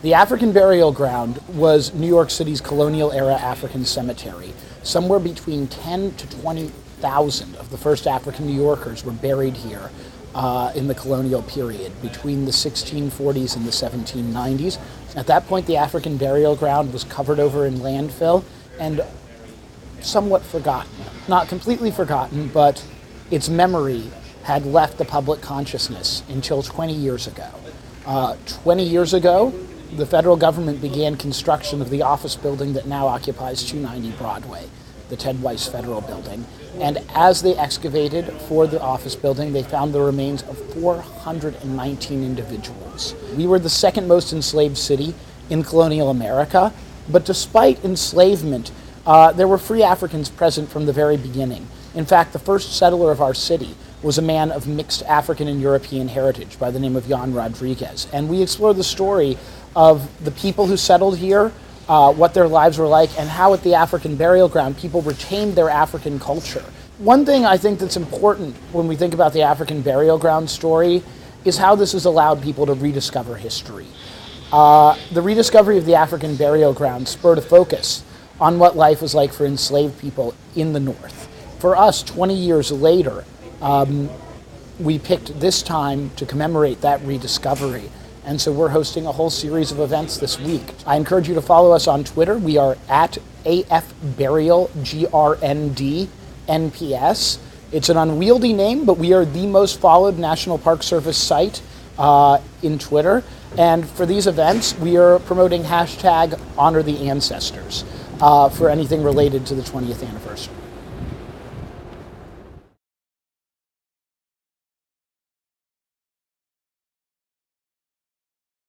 The African Burial Ground was New York City's colonial-era African cemetery. Somewhere between 10 to 20,000 of the first African New Yorkers were buried here in the colonial period, between the 1640s and the 1790s. At that point, the African Burial Ground was covered over in landfill and somewhat forgotten. Not completely forgotten, but its memory had left the public consciousness until 20 years ago. 20 years ago, the federal government began construction of the office building that now occupies 290 Broadway, the Ted Weiss Federal Building. And as they excavated for the office building, they found the remains of 419 individuals. We were the second most enslaved city in colonial America, but despite enslavement, there were free Africans present from the very beginning. In fact, the first settler of our city was a man of mixed African and European heritage by the name of Jan Rodriguez. And we explore the story of the people who settled here, what their lives were like, and how at the African Burial Ground people retained their African culture. One thing I think that's important when we think about the African Burial Ground story is how this has allowed people to rediscover history. The rediscovery of the African Burial Ground spurred a focus on what life was like for enslaved people in the North. For us, 20 years later, we picked this time to commemorate that rediscovery. And so we're hosting a whole series of events this week. I encourage you to follow us on Twitter. We are at AFBurialGRND-NPS. It's an unwieldy name, but we are the most followed National Park Service site in Twitter. And for these events, we are promoting #HonorTheAncestors for anything related to the 20th anniversary.